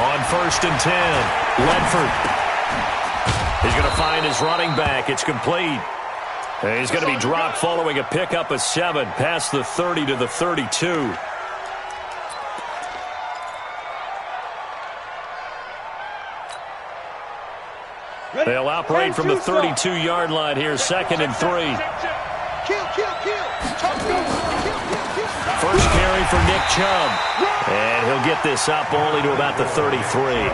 On 1st and 10, Ledford. He's going to find his running back. It's complete. And he's going to be dropped following a pickup of 7 past the 30 to the 32. They'll operate from the 32-yard line here, 2nd and 3. First carry for Nick Chubb. And he'll get this up only to about the 33.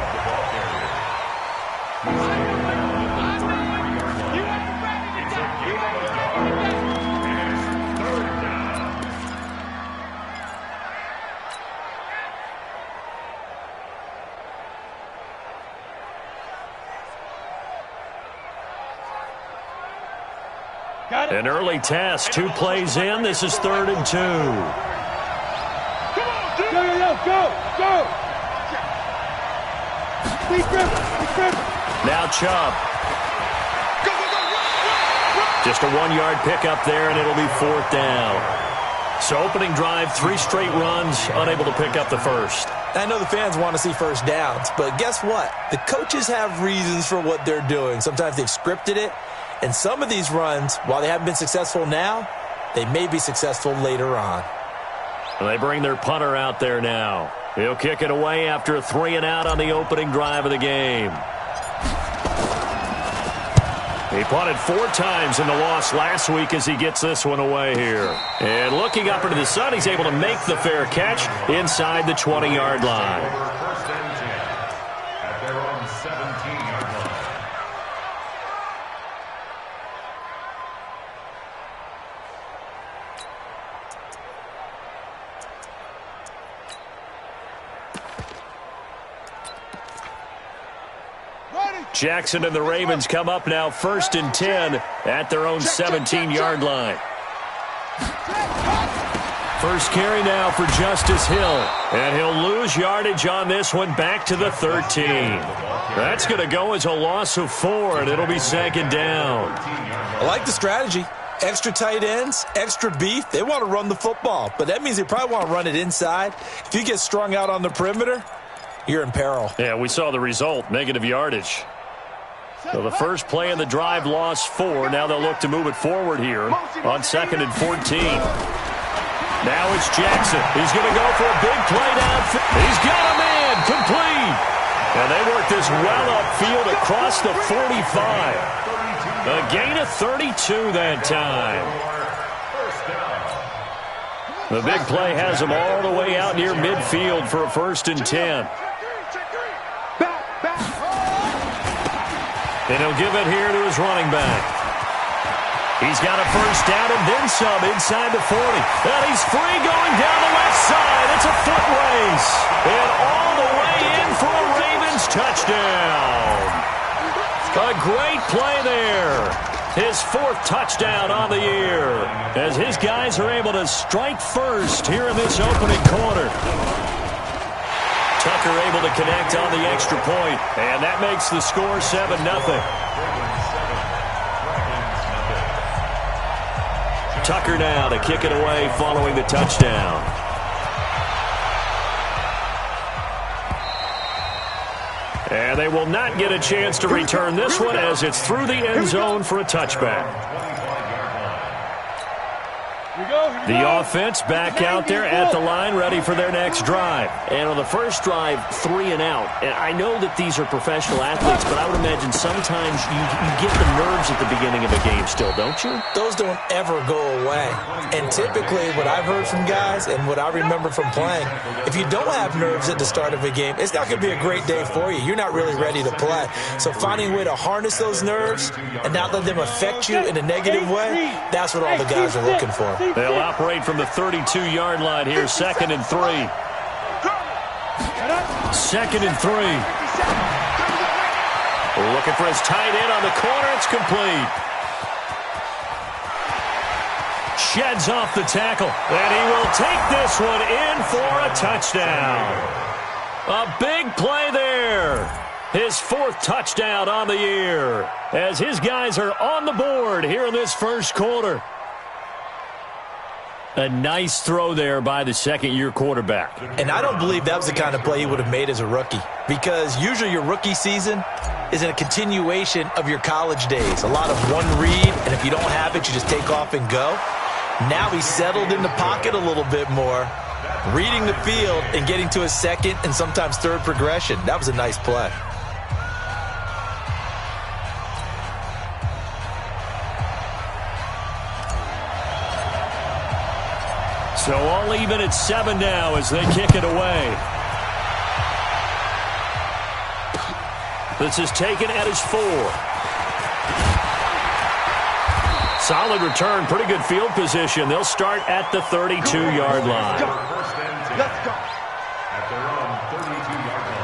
An early test, 2 plays in. This is 3rd and 2. Go! Now Chubb. Just a 1-yard pickup there, and it'll be 4th down. So opening drive, 3 straight runs, unable to pick up the first. I know the fans want to see first downs, but guess what? The coaches have reasons for what they're doing. Sometimes they've scripted it. And some of these runs, while they haven't been successful now, they may be successful later on. Well, they bring their punter out there now. He'll kick it away after a 3-and-out on the opening drive of the game. He punted 4 times in the loss last week as he gets this one away here. And looking up into the sun, he's able to make the fair catch inside the 20-yard line. First and 10 at their own 17-yard line. Jackson and the Ravens come up now 1st and 10 at their own 17-yard line. First carry now for Justice Hill. And he'll lose yardage on this one back to the 13. That's going to go as a loss of 4, and it'll be 2nd down. I like the strategy. Extra tight ends, extra beef. They want to run the football, but that means they probably want to run it inside. If you get strung out on the perimeter, you're in peril. Yeah, we saw the result, negative yardage. So the first play of the drive lost 4. Now they'll look to move it forward here on 2nd and 14. Now it's Jackson. He's going to go for a big play downfield. He's got a man complete. And they work this well upfield across the 45. A gain of 32 that time. The big play has him all the way out near midfield for a 1st and 10. And he'll give it here to his running back. He's got a first down and then some inside the 40. And he's free going down the left side. It's a foot race. And all the way in for a Ravens touchdown. A great play there. His 4th touchdown on the year. As his guys are able to strike first here in this opening quarter. Tucker able to connect on the extra point, and that makes the score 7-0. Tucker now to kick it away following the touchdown. And they will not get a chance to return this one as it's through the end zone for a touchback. The offense back out there at the line, ready for their next drive. And on the first drive, 3 and out. And I know that these are professional athletes, but I would imagine sometimes you get the nerves at the beginning of a game still, don't you? Those don't ever go away. And typically, what I've heard from guys and what I remember from playing, if you don't have nerves at the start of a game, it's not going to be a great day for you. You're not really ready to play. So finding a way to harness those nerves and not let them affect you in a negative way, that's what all the guys are looking for. They'll operate from the 32-yard line here, 2nd and 3. 2nd and 3. Looking for his tight end on the corner. It's complete. Sheds off the tackle. And he will take this one in for a touchdown. A big play there. His 4th touchdown on the year. As his guys are on the board here in this first quarter. A nice throw there by the second-year quarterback. And I don't believe that was the kind of play he would have made as a rookie, because usually your rookie season is in a continuation of your college days. A lot of one read, and if you don't have it, you just take off and go. Now he's settled in the pocket a little bit more, reading the field and getting to his second and sometimes third progression. That was a nice play. So all even at 7 now as they kick it away. This is taken at his 4. Solid return, pretty good field position. They'll start at the 32-yard line. Let's go. At their own 32-yard line.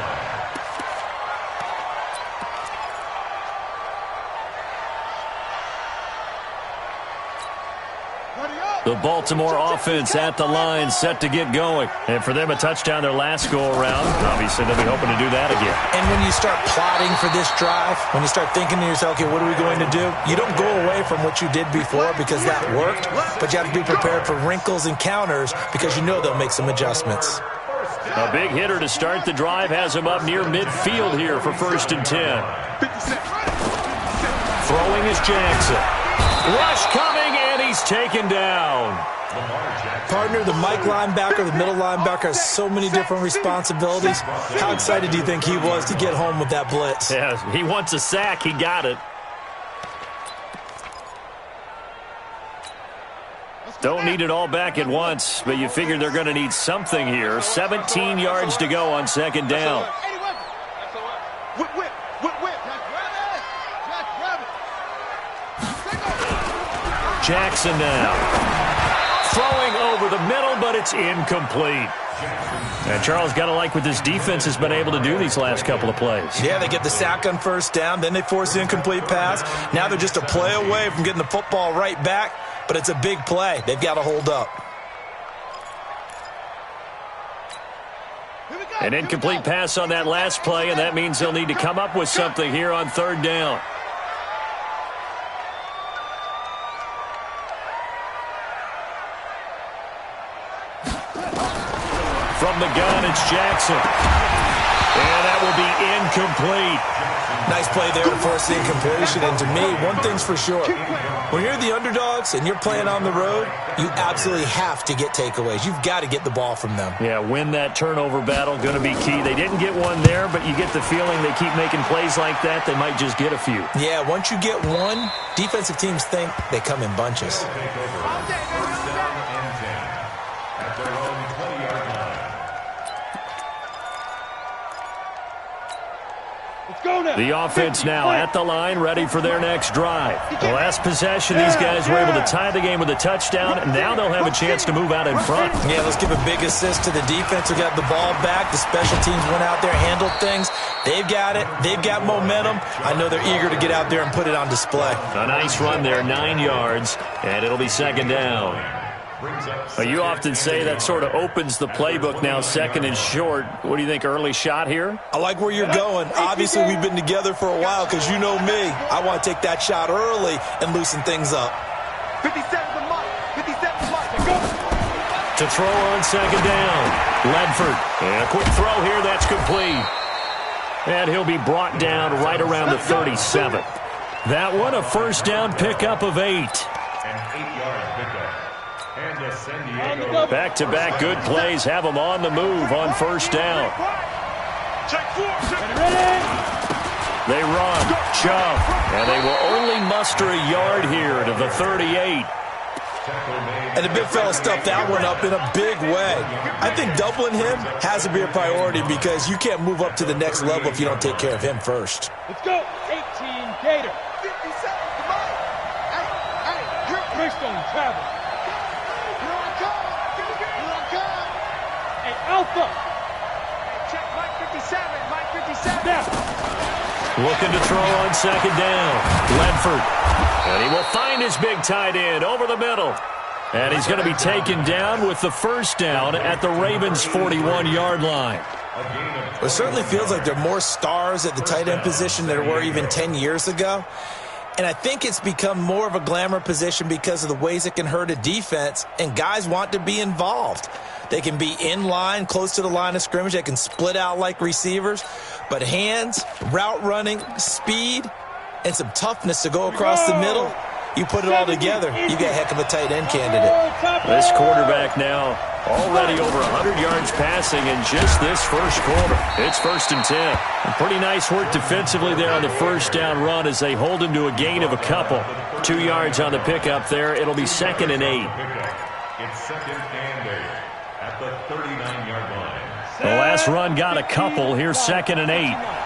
The Baltimore offense at the line, set to get going. And for them, a touchdown their last go-around. Obviously, they'll be hoping to do that again. And when you start plotting for this drive, when you start thinking to yourself, okay, what are we going to do? You don't go away from what you did before because that worked, but you have to be prepared for wrinkles and counters because you know they'll make some adjustments. A big hitter to start the drive has him up near midfield here for 1st and 10. Throwing is Jackson. Rush coming, and he's taken down. Partner, the Mike linebacker, the middle linebacker has so many different responsibilities. How excited do you think he was to get home with that blitz? Yeah, he wants a sack. He got it. Don't need it all back at once, but you figure they're going to need something here. 17 yards to go on 2nd down. Jackson now. Throwing over the middle, but it's incomplete. And Charles, got to like what this defense has been able to do these last couple of plays. Yeah, they get the sack on 1st down, then they force the incomplete pass. Now they're just a play away from getting the football right back, but it's a big play. They've got to hold up. An incomplete pass on that last play, and that means they'll need to come up with something here on 3rd down. From the gun, it's Jackson. And that will be incomplete. Nice play there to force the incompletion. And to me, one thing's for sure. When you're the underdogs and you're playing on the road, you absolutely have to get takeaways. You've got to get the ball from them. Yeah, win that turnover battle, going to be key. They didn't get one there, but you get the feeling they keep making plays like that, they might just get a few. Yeah, once you get one, defensive teams think they come in bunches. The offense now at the line, ready for their next drive. The last possession, these guys were able to tie the game with a touchdown, and now they'll have a chance to move out in front. Yeah, let's give a big assist to the defense who got the ball back. The special teams went out there, handled things. They've got it. They've got momentum. I know they're eager to get out there and put it on display. A nice run there, 9 yards, and it'll be 2nd down. You often say that sort of opens the playbook now, 2nd and short. What do you think, early shot here? I like where you're going. Obviously, we've been together for a while because you know me. I want to take that shot early and loosen things up. 57 the mark. 57 the mark. Go. To throw on 2nd down. Ledford. And a quick throw here. That's complete. And he'll be brought down right around the 37. That one, a 1st down pickup of 8. An 8-yard pickup. Back-to-back good plays have them on the move on 1st down. They run, jump, and they will only muster a yard here to the 38. And the big fella stuffed that one up in a big way. I think doubling him has to be a priority because you can't move up to the next level if you don't take care of him first. Let's go. 18 Gator. 57, come on. Hey, you're Bristol travel. Alpha. Check Mike 57. Mike 57. Looking to throw on 2nd down. Ledford. And he will find his big tight end over the middle. And he's going to be taken down with the 1st down at the Ravens' 41-yard line. It certainly feels like there are more stars at the tight end position than there were even 10 years ago. And I think it's become more of a glamour position because of the ways it can hurt a defense, and guys want to be involved. They can be in line, close to the line of scrimmage. They can split out like receivers. But hands, route running, speed, and some toughness to go across the middle, you put it all together, you got a heck of a tight end candidate. This quarterback now already over 100 yards passing in just this first quarter. It's 1st and 10. And pretty nice work defensively there on the first down run as they hold him to a gain of a couple. 2 yards on the pickup there. It'll be 2nd and 8. It's 2nd and 8 at the 39-yard line. The last run got a couple. Here's 2nd and 8.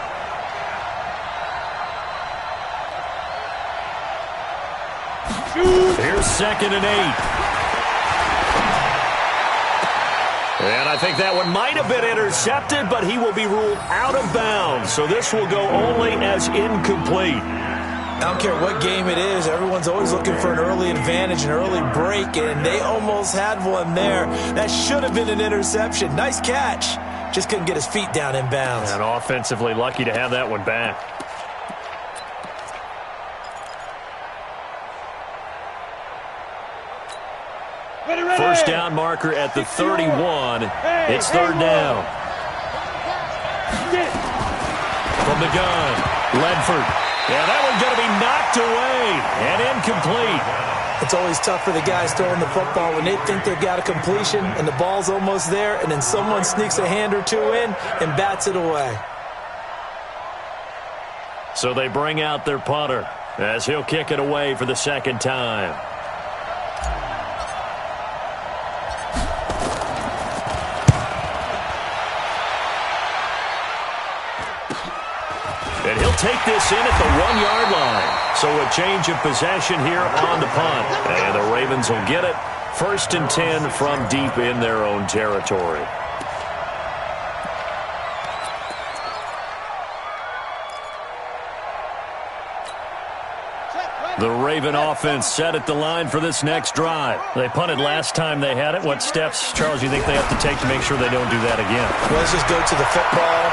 Here's 2nd and 8. And I think that one might have been intercepted, but he will be ruled out of bounds. So this will go only as incomplete. I don't care what game it is. Everyone's always looking for an early advantage, an early break, and they almost had one there. That should have been an interception. Nice catch. Just couldn't get his feet down in bounds. And offensively lucky to have that one back. First down marker at the 31. It's 3rd down. From the gun, Ledford. Yeah, that one's going to be knocked away and incomplete. It's always tough for the guys throwing the football when they think they've got a completion and the ball's almost there, and then someone sneaks a hand or two in and bats it away. So they bring out their punter as he'll kick it away for the 2nd time. And he'll take this in at the 1-yard line. So a change of possession here on the punt. And the Ravens will get it. 1st and 10 from deep in their own territory. The Raven offense set at the line for this next drive. They punted last time they had it. What steps, Charles, you think they have to take to make sure they don't do that again? Well, let's just go to the football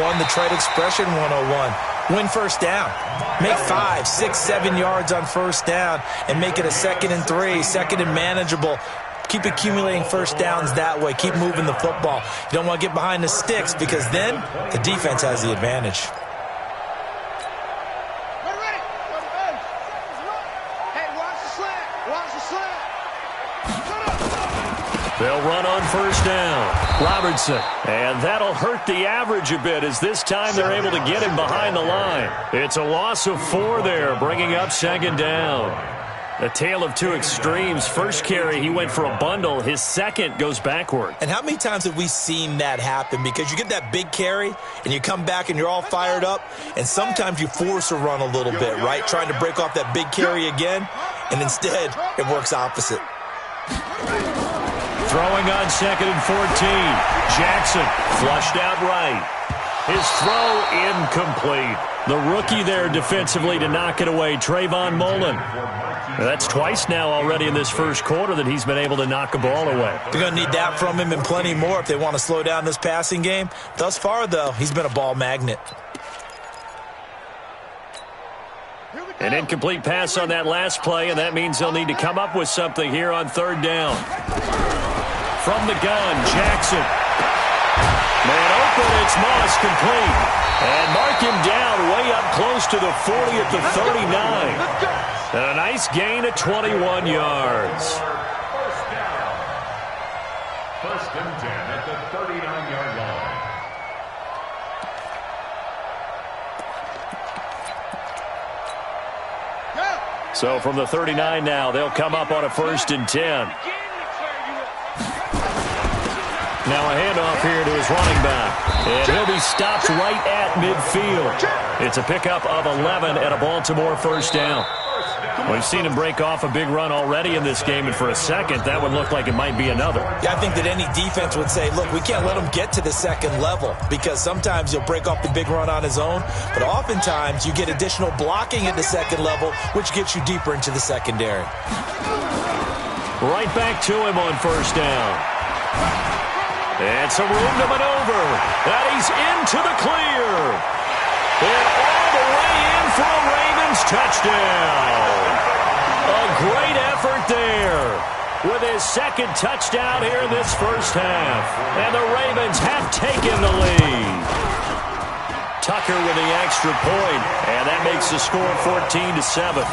101, the trade expression 101. Win first down. Make 5, 6, 7 yards on first down and make it a 2nd and 3, 2nd and manageable. Keep accumulating first downs that way. Keep moving the football. You don't want to get behind the sticks because then the defense has the advantage. They'll run on first down. Robertson. And that'll hurt the average a bit as this time they're able to get him behind the line. It's a loss of 4 there, bringing up 2nd down. A tale of two extremes. First carry, he went for a bundle. His second goes backward. And how many times have we seen that happen? Because you get that big carry, and you come back, and you're all fired up, and sometimes you force a run a little bit, right? Trying to break off that big carry again, and instead it works opposite. Throwing on 2nd and 14. Jackson flushed out right. His throw incomplete. The rookie there defensively to knock it away, Trayvon Mullen. That's twice now already in this first quarter that he's been able to knock a ball away. They're going to need that from him and plenty more if they want to slow down this passing game. Thus far, though, he's been a ball magnet. An incomplete pass on that last play, and that means they'll need to come up with something here on 3rd down. From the gun, Jackson. Man open, it's Moss, complete. And mark him down way up close to the 40 at the 39. And a nice gain of 21 yards. First down. 1st and 10 at the 39-yard line. So from the 39 now, they'll come up on a 1st and 10. Now a handoff here to his running back. And he'll be stopped right at midfield. It's a pickup of 11 and a Baltimore first down. We've seen him break off a big run already in this game, and for a second, that would look like it might be another. Yeah, I think that any defense would say, look, we can't let him get to the second level because sometimes he'll break off the big run on his own, but oftentimes you get additional blocking at the second level, which gets you deeper into the secondary. Right back to him on first down. And some room to maneuver. And he's into the clear. And all the way in for a Ravens touchdown. A great effort there with his second touchdown here in this first half. And the Ravens have taken the lead. Tucker with the extra point, and that makes the score 14-7.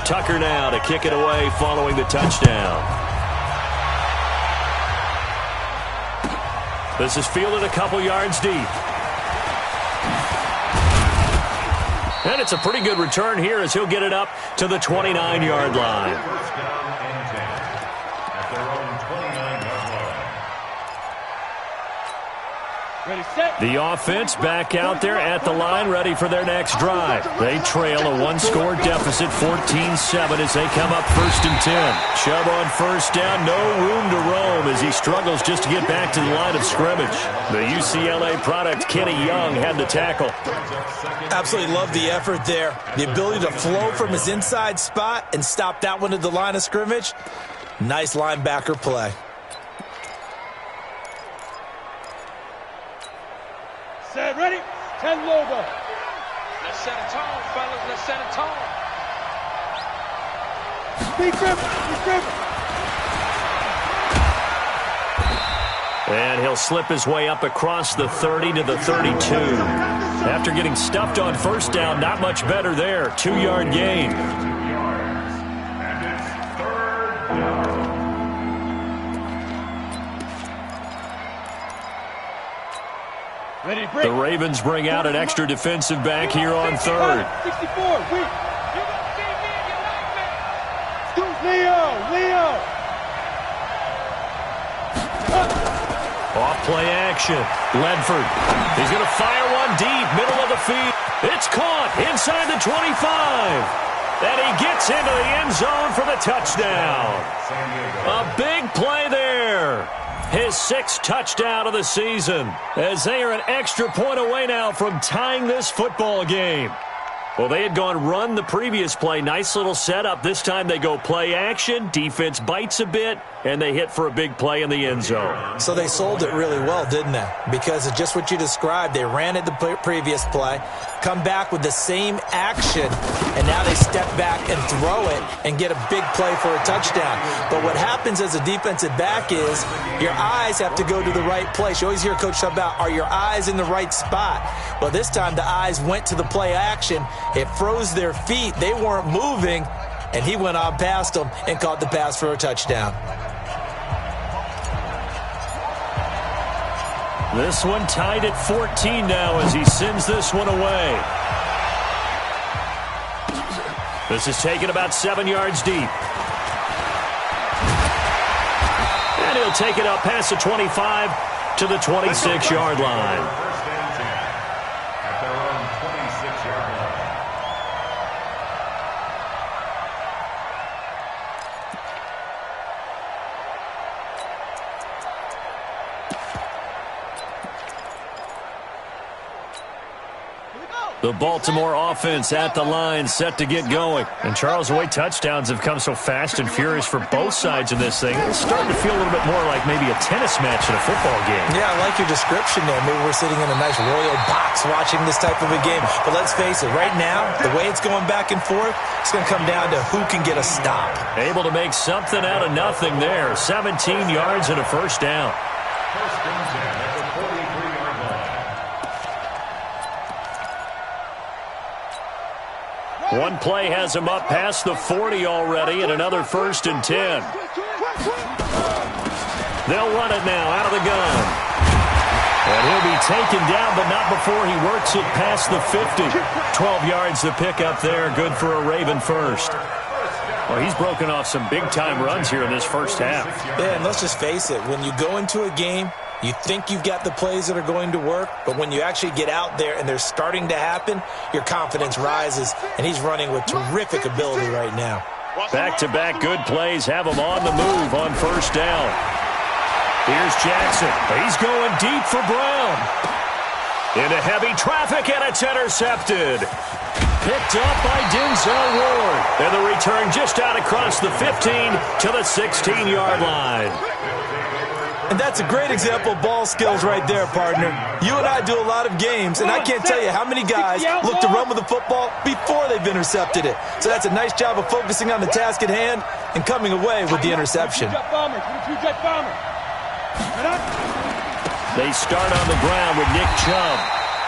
Tucker now to kick it away following the touchdown. This is fielded a couple yards deep. And it's a pretty good return here as he'll get it up to the 29-yard line. First down and 10 at their own 29-yard line. Ready, set. The offense back out there at the line, ready for their next drive. They trail a one-score deficit, 14-7, as they come up 1st and 10. Chubb on first down, no room to roam as he struggles just to get back to the line of scrimmage. The UCLA product, Kenny Young, had the tackle. Absolutely love the effort there. The ability to flow from his inside spot and stop that one at the line of scrimmage. Nice linebacker play. Set, ready. 10 logo. Let's set a tone, fellas. Let's set a tone. Be grip. And he'll slip his way up across the 30 to the 32. After getting stuffed on first down, not much better there. 2-yard gain. And it's 3rd down. Ready, break. The Ravens bring out an extra defensive back here on 3rd. 64, weak. Leo. Off play action. Ledford. He's going to fire one deep, middle of the field. It's caught inside the 25. And he gets into the end zone for the touchdown. A big play there. His 6th touchdown of the season, as they are an extra point away now from tying this football game. Well, they had gone run the previous play. Nice little setup. This time they go play action. Defense bites a bit, and they hit for a big play in the end zone. So they sold it really well, didn't they? Because of just what you described. They ran it the previous play, come back with the same action, and now they step back and throw it and get a big play for a touchdown. But what happens as a defensive back is your eyes have to go to the right place. You always hear Coach talk about, are your eyes in the right spot? Well, this time the eyes went to the play action. It froze their feet. They weren't moving, and he went on past them and caught the pass for a touchdown. This one tied at 14 now as he sends this one away. This is taken about 7 yards deep. And he'll take it up past the 25 to the 26-yard line. First and 10 at their own 26-yard line. The Baltimore offense at the line, set to get going. And Charles, the way touchdowns have come so fast and furious for both sides in this thing, it's starting to feel a little bit more like maybe a tennis match in a football game. Yeah, I like your description there. Maybe we're sitting in a nice royal box watching this type of a game. But let's face it, right now, the way it's going back and forth, it's going to come down to who can get a stop. Able to make something out of nothing there. 17 yards and a first down. First and 10 at the 43-yard line. One play has him up past the 40 already, and another 1st and 10. They'll run it now out of the gun. And he'll be taken down, but not before he works it past the 50. 12 yards to pick up there. Good for a Raven first. Well, he's broken off some big-time runs here in this first half. Yeah, and let's just face it. When you go into a game, you think you've got the plays that are going to work, but when you actually get out there and they're starting to happen, your confidence rises, and he's running with terrific ability right now. Back-to-back good plays have him on the move on first down. Here's Jackson. He's going deep for Brown. Into heavy traffic, and it's intercepted. picked up by Denzel Ward. And the return just out across the 15 to the 16-yard line. And that's a great example of ball skills right there, partner. You and I do a lot of games, and I can't tell you how many guys look to run with the football before they've intercepted it. So that's a nice job of focusing on the task at hand and coming away with the interception. They start on the ground with Nick Chubb.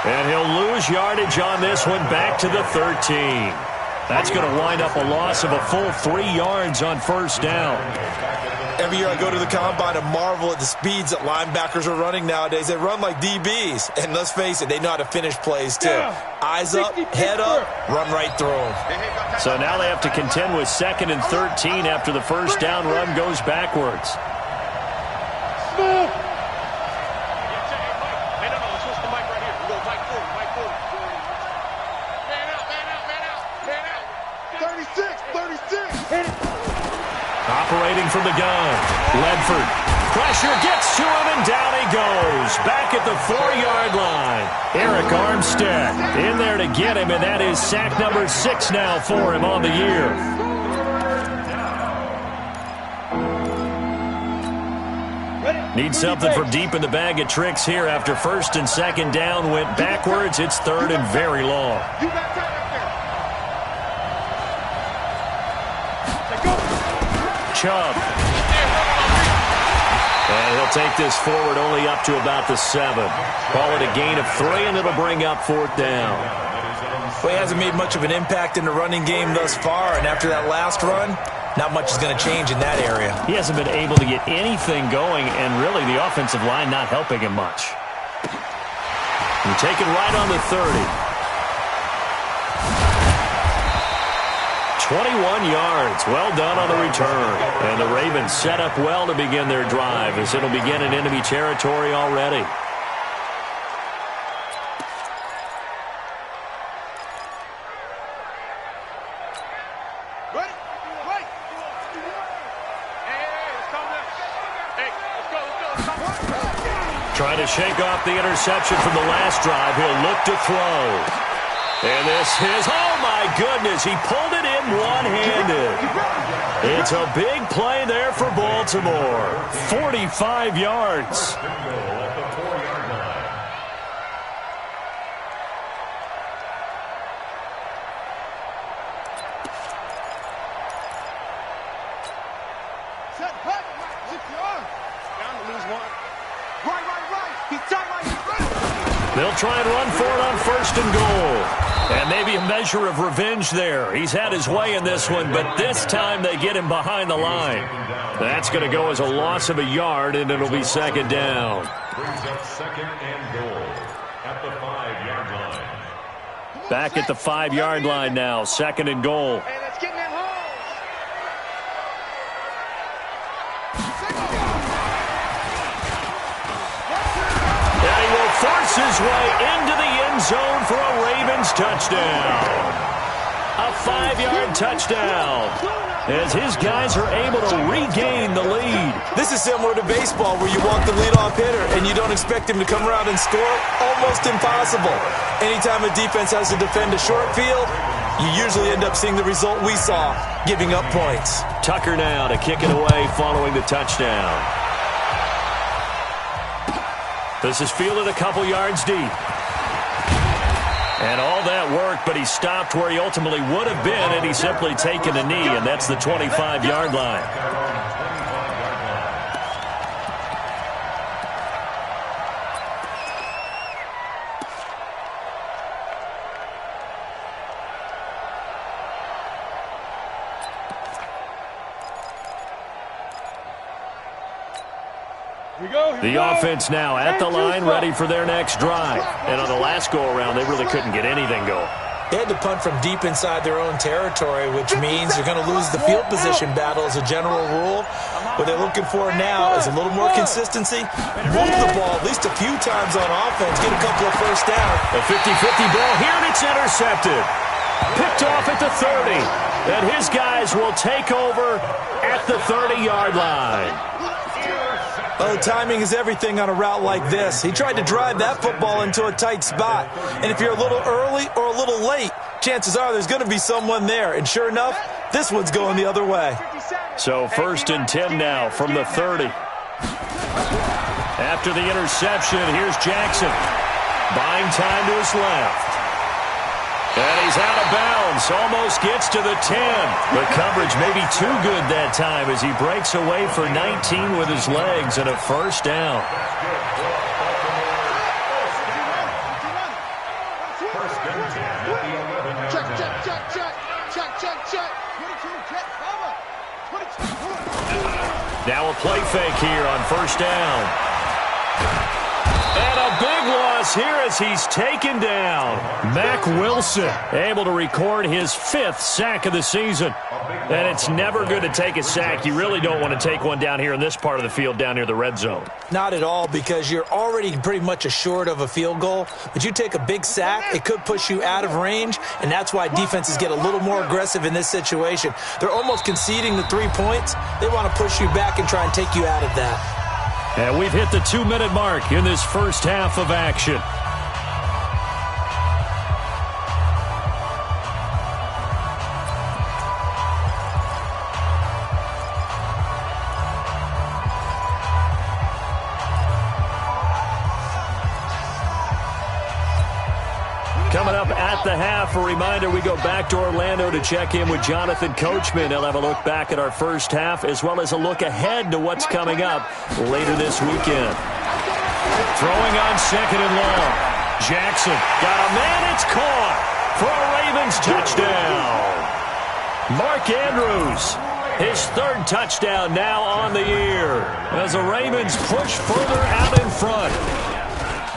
And he'll lose yardage on this one back to the 13. That's going to wind up a loss of a full 3 yards on first down. Every year I go to the combine and marvel at the speeds that linebackers are running nowadays. They run like DBs. And let's face it, they know how to finish plays too. Eyes up, head up, run right through them. So now they have to contend with 2nd and 13 after the first down run goes backwards. Operating from the gun, Ledford. Pressure gets to him, and down he goes. Back at the 4-yard line. Eric Armstead in there to get him, and that is sack number 6 now for him on the year. Need something from deep in the bag of tricks here after 1st and 2nd down went backwards. It's 3rd and very long. Chubb. And he'll take this forward only up to about the 7. Call it a gain of 3, and it'll bring up 4th down. Well, he hasn't made much of an impact in the running game thus far, and after that last run, not much is going to change in that area. He hasn't been able to get anything going, and really the offensive line not helping him much. And taken right on the 30. 21 yards. Well done on the return. And the Ravens set up well to begin their drive as it'll begin in enemy territory already. Trying to shake off the interception from the last drive. He'll look to throw. And this is, oh my goodness, he pulled it in one-handed. It's a big play there for Baltimore. 45 yards. They'll try and run for it on 1st and goal. And maybe a measure of revenge there. He's had his way in this one, but this time they get him behind the line. That's going to go as a loss of a yard, and it'll be 2nd down. Brings up 2nd and goal at the 5-yard line. Back at the 5-yard line now, 2nd and goal. Hey, let's get in them holes. And he will force his way into the end zone for a Ravens touchdown. A 5-yard touchdown as his guys are able to regain the lead. This is similar to baseball where you walk the leadoff hitter and you don't expect him to come around and score. Almost impossible. Anytime a defense has to defend a short field, you usually end up seeing the result we saw, giving up points. Tucker now to kick it away following the touchdown. This is fielded a couple yards deep. And all that worked, but he stopped where he ultimately would have been, and he's simply taken a knee, and that's the 25-yard line. The offense now at the line, ready for their next drive. And on the last go-around, they really couldn't get anything going. They had to punt from deep inside their own territory, which means they're going to lose the field position battle as a general rule. What they're looking for now is a little more consistency, move the ball at least a few times on offense, get a couple of first downs. A 50-50 ball here, and it's intercepted. Picked off at the 30. And his guys will take over at the 30-yard line. Well, timing is everything on a route like this. He tried to drive that football into a tight spot. And if you're a little early or a little late, chances are there's going to be someone there. And sure enough, this one's going the other way. So 1st and 10 now from the 30. After the interception, here's Jackson. Buying time to his left. And he's out of bounds. Almost gets to the 10. The coverage may be too good that time as he breaks away for 19 with his legs and a 1st down. Now a play fake here on 1st down. And a big loss here as he's taken down. Mack Wilson able to record his 5th sack of the season. And it's never good to take a sack. You really don't want to take one down here in this part of the field down near the red zone. Not at all, because you're already pretty much assured of a field goal. But you take a big sack, it could push you out of range, and that's why defenses get a little more aggressive in this situation. They're almost conceding the 3 points. They want to push you back and try and take you out of that. And we've hit the 2-minute mark in this first half of action. Coming up at the half, a reminder, we go back to Orlando to check in with Jonathan Coachman. He'll have a look back at our first half as well as a look ahead to what's coming up later this weekend. Throwing on 2nd and long. Jackson got a man. It's caught for a Ravens touchdown. Mark Andrews, his 3rd touchdown now on the year as the Ravens push further out in front.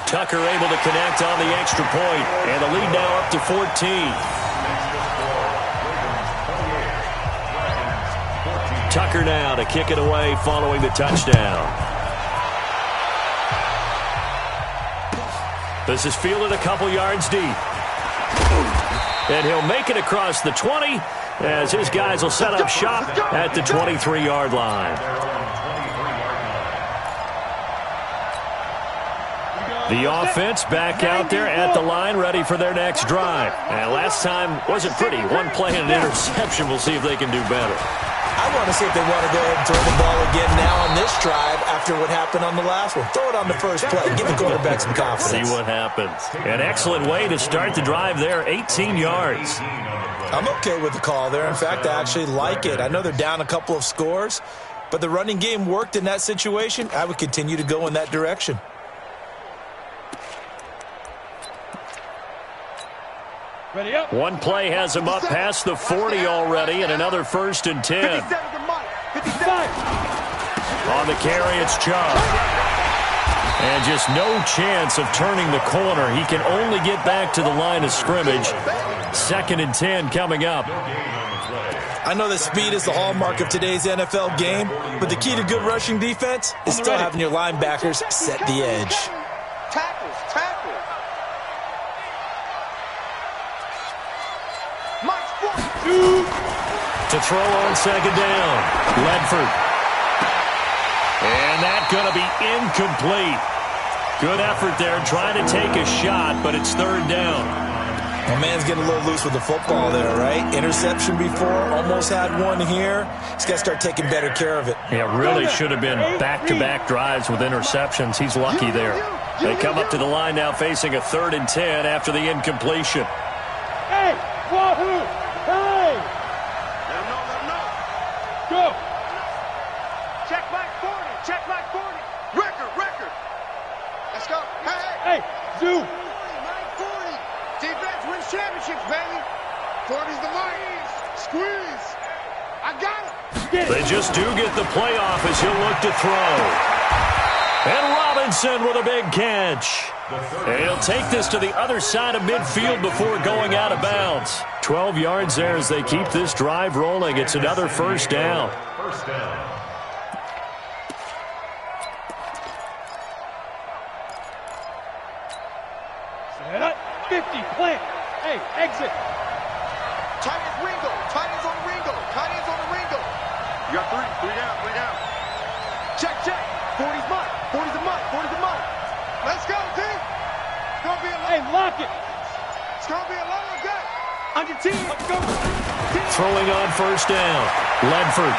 Tucker able to connect on the extra point, and the lead now up to 14. Tucker now to kick it away following the touchdown. This is fielded a couple yards deep. And he'll make it across the 20 as his guys will set up shop at the 23-yard line. The offense back out there at the line, ready for their next drive. And last time wasn't pretty. One play and an interception. We'll see if they can do better. I want to see if they want to go ahead and throw the ball again now on this drive after what happened on the last one. Throw it on the first play. Give the quarterback some confidence. See what happens. An excellent way to start the drive there. 18 yards. I'm okay with the call there. In fact, I actually like it. I know they're down a couple of scores, but the running game worked in that situation. I would continue to go in that direction. Ready up. One play has him up past the 40 already, and another 1st and 10. 57 to Mike. 55. On the carry, it's Chubb. And just no chance of turning the corner. He can only get back to the line of scrimmage. 2nd and 10 coming up. I know that speed is the hallmark of today's NFL game, but the key to good rushing defense is still having your linebackers set the edge. Tackles. To throw on 2nd down. Ledford. And that's going to be incomplete. Good effort there trying to take a shot, but it's 3rd down. My man's getting a little loose with the football there, right? Interception before, almost had one here. He's got to start taking better care of it. Yeah, really should have been back-to-back drives with interceptions. He's lucky there. They come up to the line now facing a 3rd and 10 after the incompletion. Hey, wahoo! Hey! Let him know. Go! Check back 40. Record. Let's go. Hey! Zoo! 40. Defense wins championships, baby. 40's the mark. Squeeze. I got it. They just do get the playoff as he'll look to throw. And Robinson with a big catch. And he'll take this to the other side of midfield before going out of bounds. 12 yards there as they keep this drive rolling. It's another 1st down. Set up. 50. Plant. Hey, exit. Tight ends Ringo. Tight ends on the Ringo. You got 3 down. Check. 40's mine. On your team. Go. Throwing on first down. Ledford.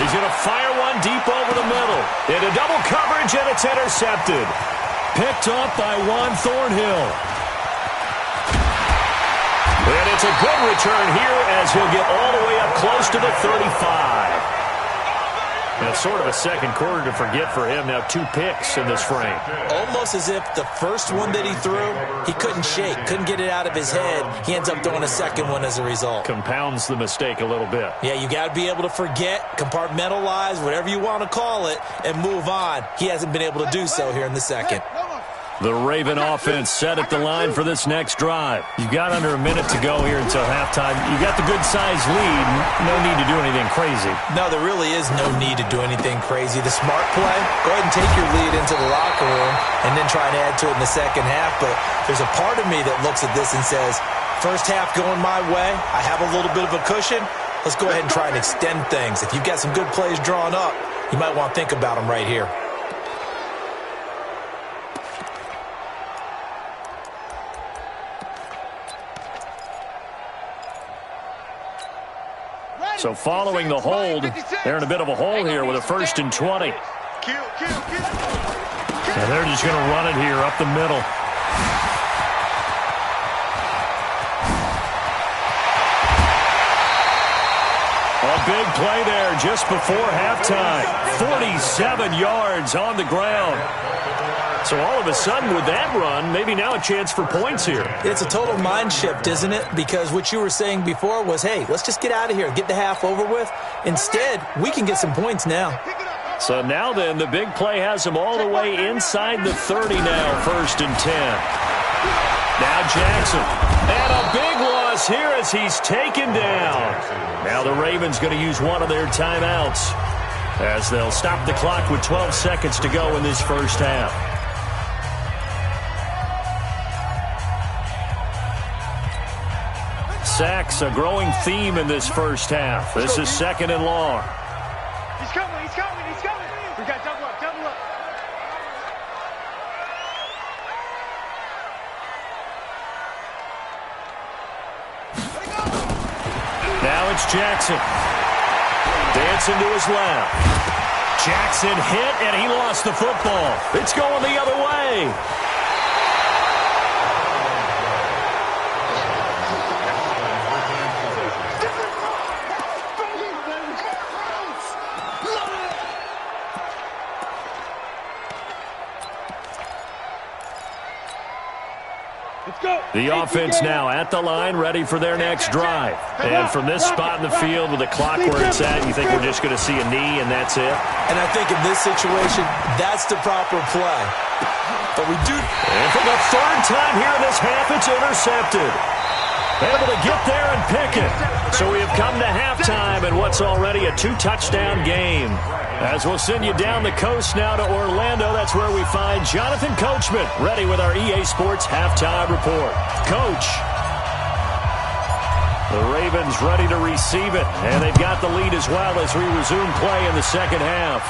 He's going to fire one deep over the middle. Into double coverage, and it's intercepted. Picked off by Juan Thornhill. And it's a good return here as he'll get all the way up close to the 35. And it's sort of a second quarter to forget for him. Now 2 picks in this frame. Almost as if the first one that he threw, he couldn't shake, couldn't get it out of his head. He ends up throwing a second one as a result. Compounds the mistake a little bit. Yeah, you got to be able to forget, compartmentalize, whatever you want to call it, and move on. He hasn't been able to do so here in the second. The Raven offense set at the line for this next drive. You've got under a minute to go here until halftime. You've got the good-sized lead. No need to do anything crazy. No, there really is no need to do anything crazy. The smart play, go ahead and take your lead into the locker room and then try and add to it in the second half. But there's a part of me that looks at this and says, first half going my way, I have a little bit of a cushion. Let's go ahead and try and extend things. If you've got some good plays drawn up, you might want to think about them right here. So following the hold, they're in a bit of a hole here with a 1st and 20. And they're just going to run it here up the middle. A big play there just before halftime. 47 yards on the ground. So all of a sudden with that run, maybe now a chance for points here. It's a total mind shift, isn't it? Because what you were saying before was, hey, let's just get out of here, get the half over with. Instead, we can get some points now. So now then, the big play has them all the way inside the 30 now, 1st and 10. Now Jackson. And a big loss here as he's taken down. Now the Ravens going to use one of their timeouts as they'll stop the clock with 12 seconds to go in this first half. Sacks, a growing theme in this first half. This is 2nd and long. He's coming, he's coming, he's coming. We got double up, double up. Now it's Jackson. Dancing to his left. Jackson hit, and he lost the football. It's going the other way. The offense now at the line, ready for their next drive. And from this spot in the field with the clock where it's at, you think we're just going to see a knee and that's it? And I think in this situation, that's the proper play. But we do... And for the 3rd time here in this half, it's intercepted. Able to get there and pick it. So we have come to halftime in what's already a 2-touchdown game. As we'll send you down the coast now to Orlando, that's where we find Jonathan Coachman, ready with our EA Sports Halftime Report. Coach, the Ravens ready to receive it, and they've got the lead as well as we resume play in the second half.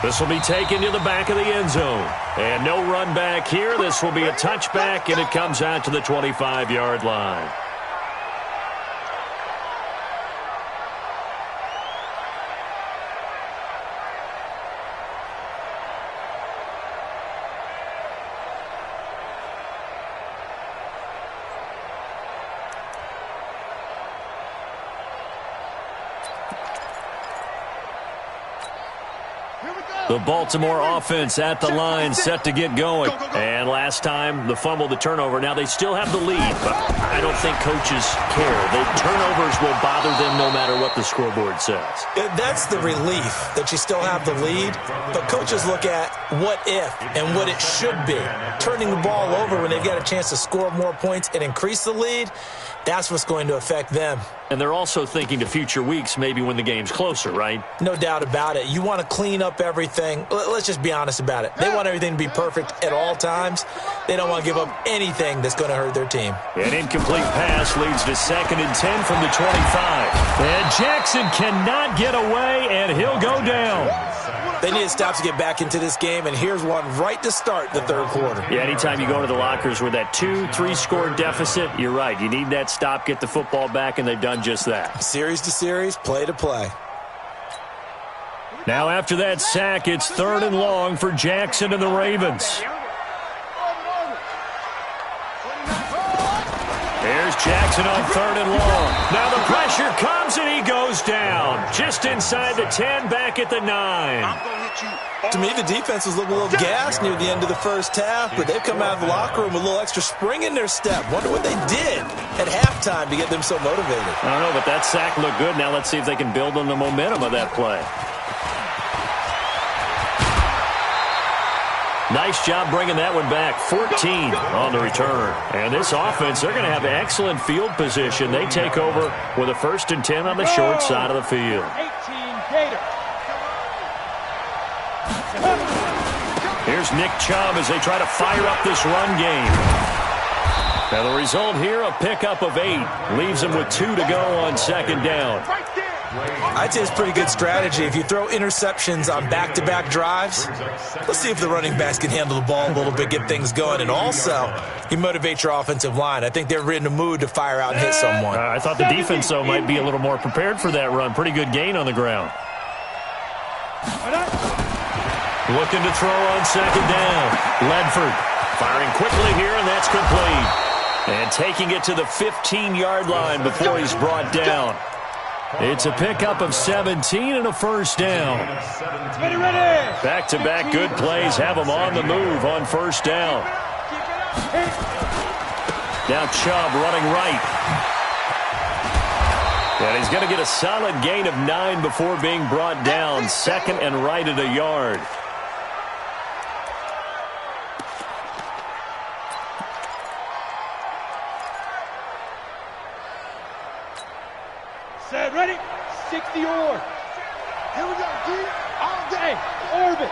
This will be taken to the back of the end zone. And no run back here. This will be a touchback, and it comes out to the 25-yard line. The Baltimore offense at the line, set to get going. And last time, the fumble, the turnover. Now, they still have the lead, but I don't think coaches care. The turnovers will bother them no matter what the scoreboard says. That's the relief that you still have the lead, but coaches look at what if and what it should be. Turning the ball over when they've got a chance to score more points and increase the lead, that's what's going to affect them. And they're also thinking to future weeks, maybe when the game's closer, right? No doubt about it. You want to clean up everything. Let's just be honest about it. They want everything to be perfect at all times. They don't want to give up anything that's going to hurt their team. An incomplete pass leads to 2nd and 10 from the 25. And Jackson cannot get away, and he'll go down. They need a stop to get back into this game, and here's one right to start the third quarter. Yeah, anytime you go to the lockers with that 2-3 score deficit, you're right. You need that stop, get the football back, and they've done just that. Series to series, play to play. Now after that sack, it's 3rd and long for Jackson and the Ravens. There's Jackson on 3rd and long. Now the pressure comes and he goes down. Just inside the 10, back at the 9. To me, the defense was looking a little gassed near the end of the first half, but they've come out of the locker room with a little extra spring in their step. Wonder what they did at halftime to get them so motivated. I don't know, but that sack looked good. Now let's see if they can build on the momentum of that play. Nice job bringing that one back. 14 on the return. And this offense, they're going to have excellent field position. They take over with a 1st and 10 on the short side of the field. 18 Gator. Here's Nick Chubb as they try to fire up this run game. Now the result here, a pickup of 8. Leaves them with 2 to go on 2nd down. I'd say it's pretty good strategy. If you throw interceptions on back-to-back drives, let's see if the running backs can handle the ball a little bit, get things going, and also you motivate your offensive line. I think they're in the mood to fire out and hit someone. I thought the defense, though, might be a little more prepared for that run. Pretty good gain on the ground. Looking to throw on 2nd down. Ledford firing quickly here, and that's complete. And taking it to the 15-yard line before he's brought down. It's a pickup of 17 and a 1st down. Back-to-back good plays have them on the move on 1st down. Now Chubb running right. And he's going to get a solid gain of 9 before being brought down. 2nd and right at a yard. Set, ready? 60 or. Here we go, G. All day. Orbit.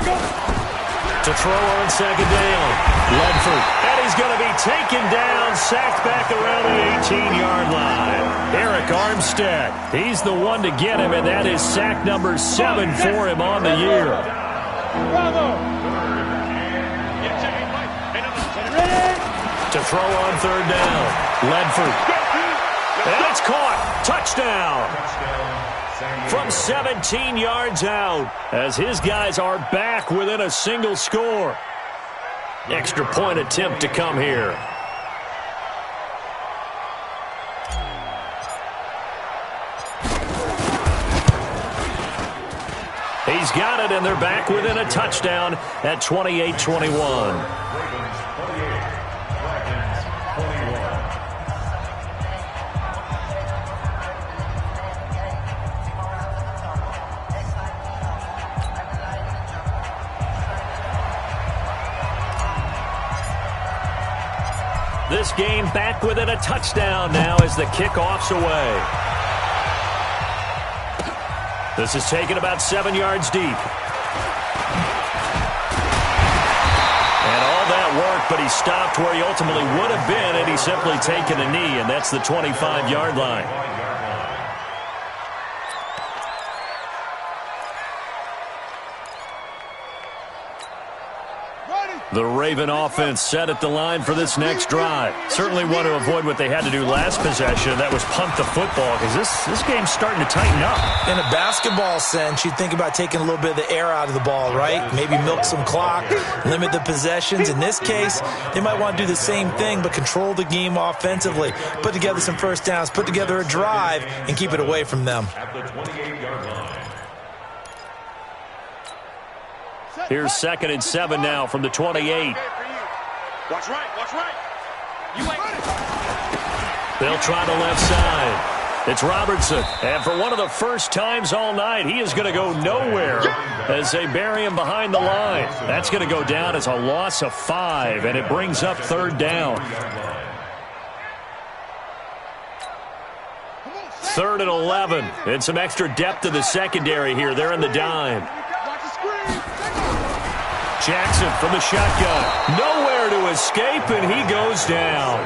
Go. To throw on 2nd down. Ledford. And he's going to be taken down, sacked back around the 18-yard line. Eric Armstead. He's the one to get him, and that is sack number 7 for him on the year. Bravo. Ready? To throw on 3rd down. Ledford. And it's caught. Touchdown. From 17 yards out as his guys are back within a single score. Extra point attempt to come here. He's got it, and they're back within a touchdown at 28-21. This game back within a touchdown now as the kickoff's away. This is taken about 7 yards deep. And all that work, but he stopped where he ultimately would have been had he simply taken a knee, and that's the 25-yard line. The Raven offense set at the line for this next drive. Certainly want to avoid what they had to do last possession. That was punt the football, because this game's starting to tighten up. In a basketball sense, you think about taking a little bit of the air out of the ball, right? Maybe milk some clock, limit the possessions. In this case, they might want to do the same thing, but control the game offensively. Put together some 1st downs, put together a drive, and keep it away from them. At the 28-yard line. Here's 2nd and 7 now from the 28. Watch right, watch right. You ain't. They'll try the left side. It's Robertson, and for one of the first times all night, he is going to go nowhere as they bury him behind the line. That's going to go down as a loss of 5, and it brings up 3rd down. 3rd and 11, and some extra depth to the secondary here. They're in the dime. Jackson from the shotgun. Nowhere to escape, and he goes down.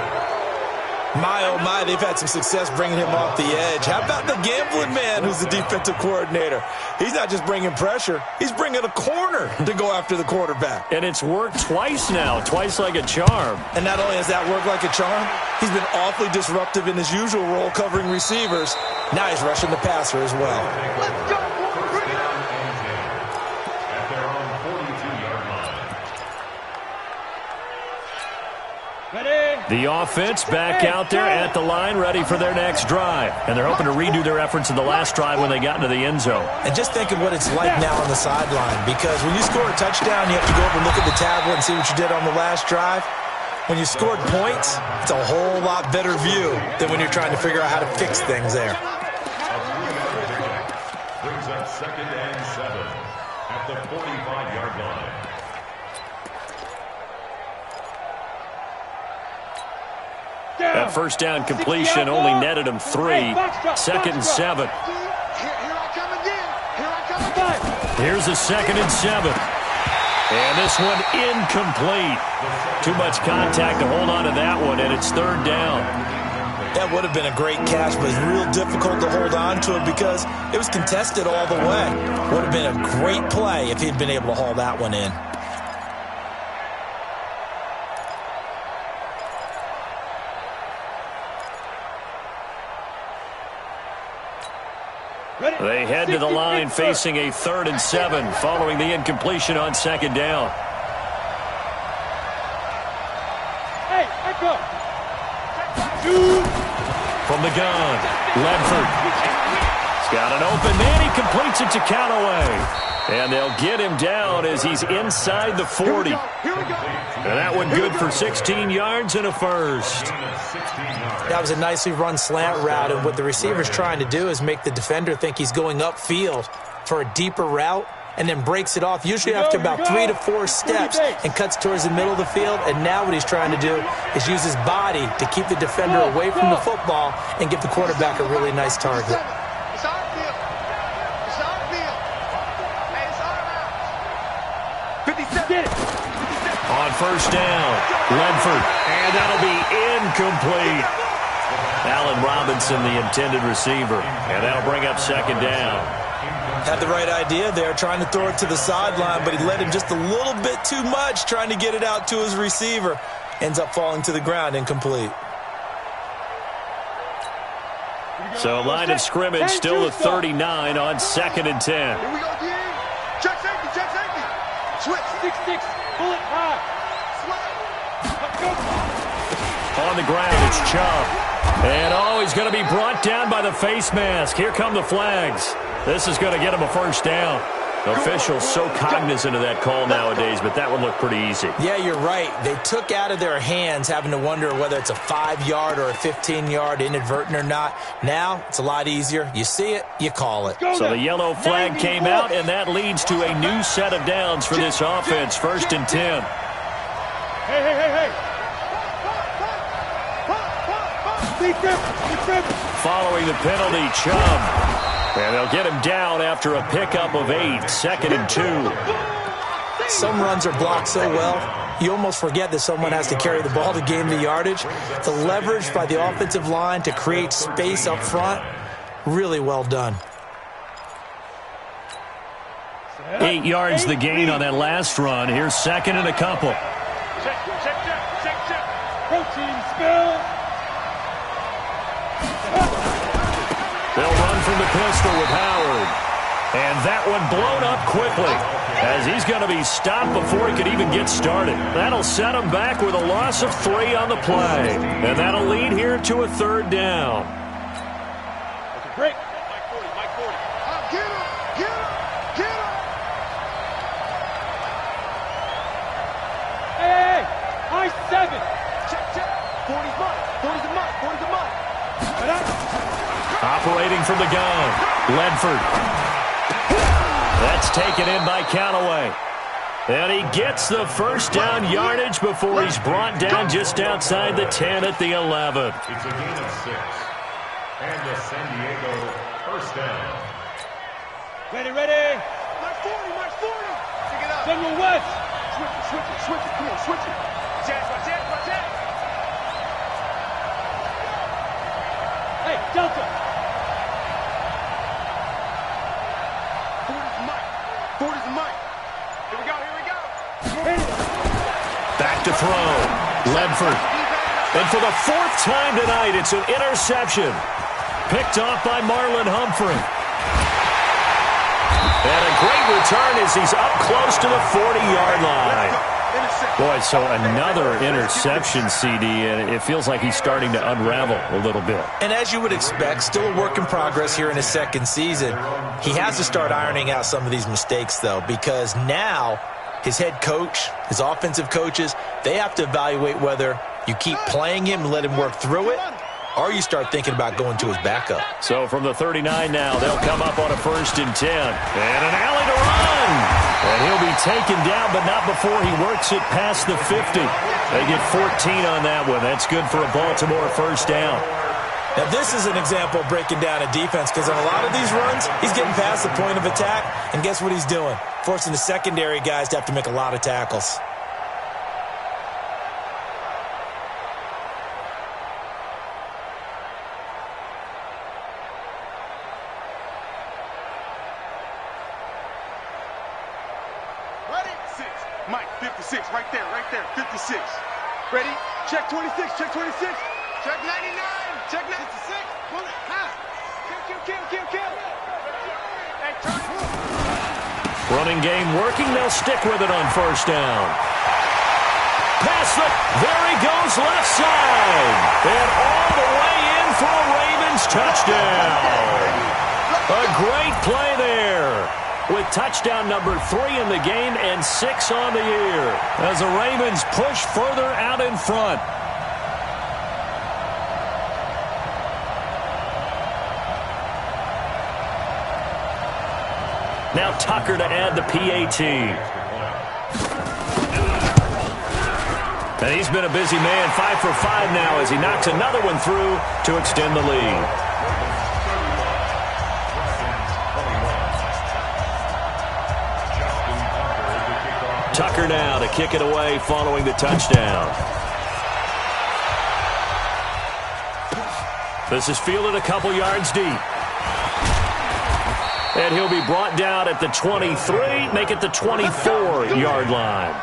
My, oh my, they've had some success bringing him off the edge. How about the gambling man who's the defensive coordinator? He's not just bringing pressure, he's bringing a corner to go after the quarterback. And it's worked twice now, twice like a charm. And not only has that worked like a charm, he's been awfully disruptive in his usual role covering receivers. Now he's rushing the passer as well. Let's go. At their own 42-yard line. Ready? The offense back out there at the line, ready for their next drive. And they're hoping to redo their efforts in the last drive when they got into the end zone. And just think of what it's like now on the sideline, because when you score a touchdown, you have to go over and look at the tablet and see what you did on the last drive. When you scored points, it's a whole lot better view than when you're trying to figure out how to fix things there. Brings up 2nd and 7 at the 45-yard line. That first down completion only netted him 3. 2nd and 7. Here I come again. Here I come again. Here's a 2nd and 7. And this one incomplete. Too much contact to hold on to that one, and it's 3rd down. That would have been a great catch, but it's real difficult to hold on to it because it was contested all the way. Would have been a great play if he'd been able to haul that one in. They head to the line facing a 3rd and 7 following the incompletion on 2nd down. Hey, back up. From the gun, Ledford. He's got an open man. He completes it to Callaway. And they'll get him down as he's inside the 40. Here we go. And that one good for 16 yards and a first. That was a nicely run slant route, and what the receiver's trying to do is make the defender think he's going upfield for a deeper route and then breaks it off, usually after about 3 to 4 steps, and cuts towards the middle of the field. And now what he's trying to do is use his body to keep the defender away from the football and give the quarterback a really nice target. It's our field. It's our field. Hey, it's our house. 57. Get it. On first down, Ledford. And that'll be incomplete. Allen Robinson, the intended receiver. And that'll bring up 2nd down. Had the right idea there, trying to throw it to the sideline, but he let him just a little bit too much, trying to get it out to his receiver. Ends up falling to the ground, incomplete. So line of scrimmage still at 39 on 2nd and 10. Here we go again. Check safety, check safety. Switch. 6-6. Bullet high. On the ground, it's Chubb. And he's going to be brought down by the face mask. Here come the flags. This is going to get him a first down. Officials so cognizant of that call nowadays, but that one looked pretty easy. Yeah, you're right. They took out of their hands having to wonder whether it's a 5-yard or a 15-yard inadvertent or not. Now, it's a lot easier. You see it, you call it. So the yellow flag came out, and that leads to a new set of downs for this offense. 1st and 10. Hey. Following the penalty, Chubb. And they'll get him down after a pickup of 8. 2nd and 2. Some runs are blocked so well, you almost forget that someone has to carry the ball to gain the yardage. The leverage by the offensive line to create space up front, really well done. 8 yards the gain on that last run. Here's 2nd and a couple. Check. Protein spill. They'll run from the pistol with Howard. And that one blown up quickly as he's going to be stopped before he could even get started. That'll set him back with a loss of 3 on the play. And that'll lead here to a 3rd down. Break. Mike 40. Get him. Hey. High 7. Check. 40's mine. 40's a mine. Operating from the gun, Ledford. That's taken in by Callaway. And he gets the first down yardage before he's brought down just outside the 10 at the 11. It's a gain of 6. And the San Diego first down. Ready. March 40. Pick it up. General West. Switch it. Come on, switch it. Watch that. Delta. Ford is Mike. Here we go, here we go. Back to throw. Ledford. And for the fourth time tonight, it's an interception. Picked off by Marlon Humphrey. And a great return as he's up close to the 40-yard line. Boy, so another interception, CD, and it feels like he's starting to unravel a little bit. And as you would expect, still a work in progress here in his second season. He has to start ironing out some of these mistakes, though, because now his head coach, his offensive coaches, they have to evaluate whether you keep playing him and let him work through it, or you start thinking about going to his backup. So from the 39 now, they'll come up on a 1st and 10. And an alley to run. And he'll be taken down, but not before he works it past the 50. They get 14 on that one. That's good for a Baltimore 1st down. Now, this is an example of breaking down a defense, because on a lot of these runs, he's getting past the point of attack, and guess what he's doing? Forcing the secondary guys to have to make a lot of tackles. Mike, 56, right there, 56. Ready? Check 26, check 26. Check 99, check 96. Pull it, huh? Kill. Hey, turn. Running game working. They'll stick with it on 1st down. There he goes left side. And all the way in for a Ravens touchdown. A great play there, with touchdown number 3 in the game and 6 on the year, as the Ravens push further out in front. Now Tucker to add the PAT. And he's been a busy man, 5 for 5 now, as he knocks another one through to extend the lead. Tucker now to kick it away following the touchdown. This is fielded a couple yards deep. And he'll be brought down at the 23, make it the 24-yard line.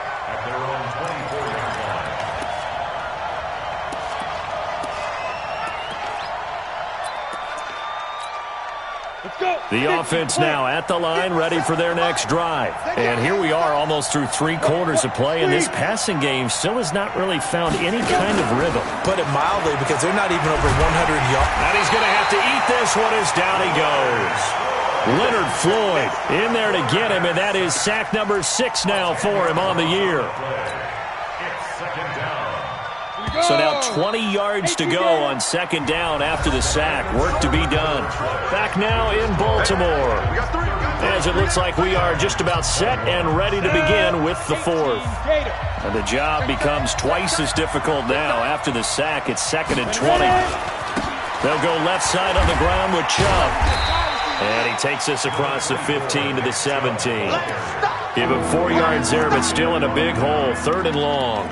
The offense now at the line, ready for their next drive. And here we are almost through 3 quarters of play, and this passing game still has not really found any kind of rhythm. Put it mildly, because they're not even over 100 yards. And he's going to have to eat this one as down he goes. Leonard Floyd in there to get him, and that is sack number 6 now for him on the year. So now 20 yards to go on 2nd down after the sack. Work to be done. Back now in Baltimore, as it looks like we are just about set and ready to begin with the 4th. And the job becomes twice as difficult now after the sack. It's 2nd and 20. They'll go left side on the ground with Chubb. And he takes us across the 15 to the 17. Give him 4 yards there, but still in a big hole. 3rd and long.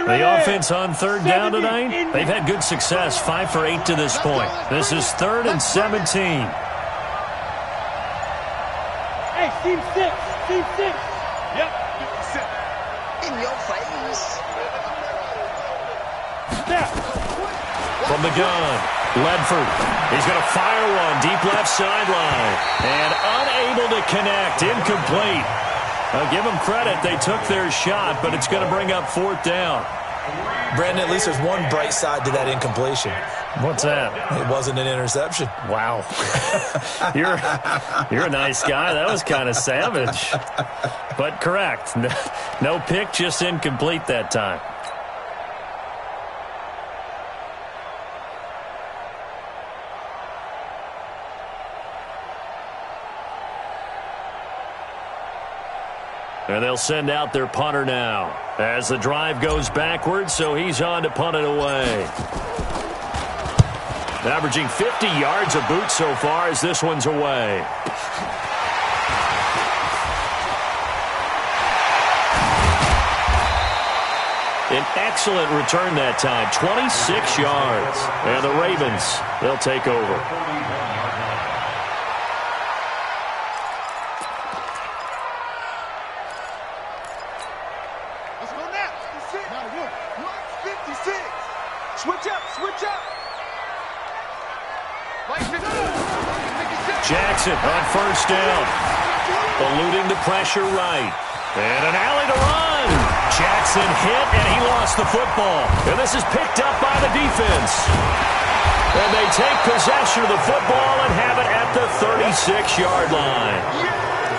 The offense on 3rd down tonight, they've had good success, 5 for 8 to this point. This is 3rd and 17. Hey, team 6. Yep. In your face. Snap. From the gun, Ledford. He's going to fire one deep left sideline. And unable to connect, incomplete. I'll give them credit. They took their shot, but it's going to bring up 4th down. Brandon, at least there's one bright side to that incompletion. What's that? It wasn't an interception. Wow. You're a nice guy. That was kind of savage. But correct. No pick, just incomplete that time. And they'll send out their punter now as the drive goes backwards, so he's on to punt it away. Averaging 50 yards a boot so far as this one's away. An excellent return that time, 26 yards. And the Ravens, they'll take over. Let's go now. 56. Switch up, switch up. Jackson on first down. Eluding the pressure right. And an alley to run. Jackson hit, and he lost the football. And this is picked up by the defense. And they take possession of the football and have it at the 36-yard line.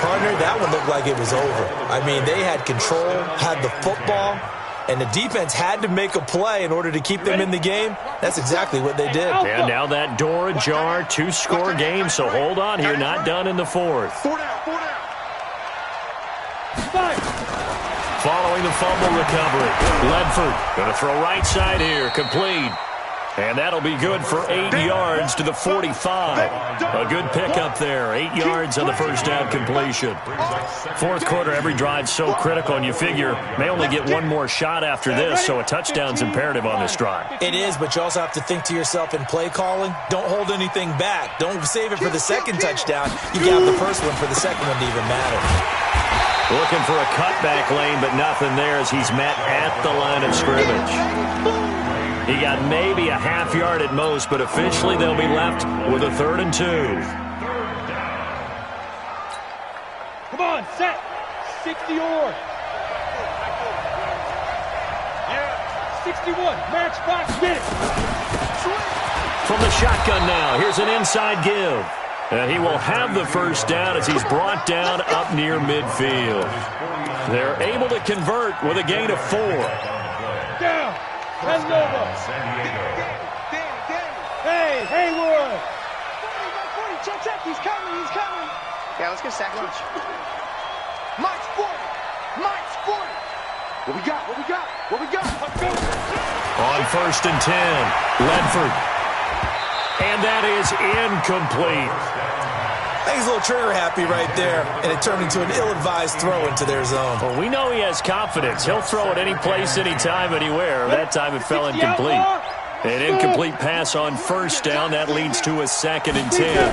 Partner, that one looked like it was over. I mean, they had control, had the football, and the defense had to make a play in order to keep them in the game. That's exactly what they did. And now that door ajar, two-score game, so hold on here, not done in the fourth. 4 down, 4 down. Following the fumble recovery, Ledford going to throw right side here, complete. And that'll be good for 8 yards to the 45. A good pickup there, 8 yards on the first down completion. Fourth quarter, every drive so critical, and you figure may only get one more shot after this, so a touchdown's imperative on this drive. It is, but you also have to think to yourself in play calling, don't hold anything back. Don't save it for the second touchdown. You got the first one for the second one to even matter. Looking for a cutback lane, but nothing there as he's met at the line of scrimmage. He got maybe a half yard at most, but officially they'll be left with a 3rd and 2. Come on, set. 60 or. Yeah. 61. Match box, get it. From the shotgun now, here's an inside give. And he will have the first down as he's brought down up near midfield. They're able to convert with a gain of 4. Down. Hello. Hey, Haywood. 40, check. He's coming. Yeah, let's get sack lunch. Mike's 40. What we got? Let's go. On 1st and 10, Ledford. And that is incomplete. I think he's a little trigger happy right there, and it turned into an ill-advised throw into their zone. Well, we know he has confidence. He'll throw it any place, anytime, anywhere. That time it fell incomplete. An incomplete pass on first down. That leads to a 2nd and 10.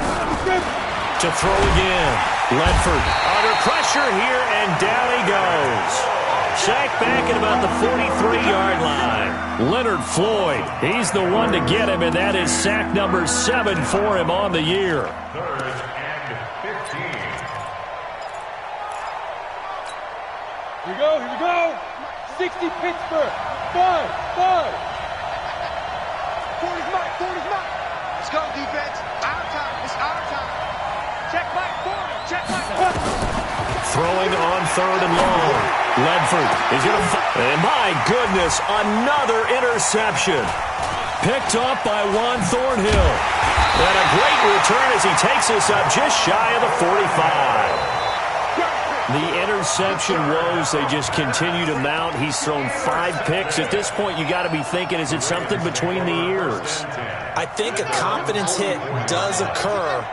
To throw again. Ledford under pressure here, and down he goes. Sacked back at about the 43-yard line. Leonard Floyd, he's the one to get him, and that is sack number 7 for him on the year. 3rd and 15. Here we go. 60 Pittsburgh. 5. 40's Mike. Let's go, defense. It's our time. Check Mike, 40. Check Mike. Throwing on 3rd and long. Ledford is going to... And my goodness, another interception. Picked up by Juan Thornhill. And a great return as he takes us up just shy of the 45. The interception woes, they just continue to mount. He's thrown 5 picks. At this point, you got to be thinking, is it something between the ears? I think a confidence hit does occur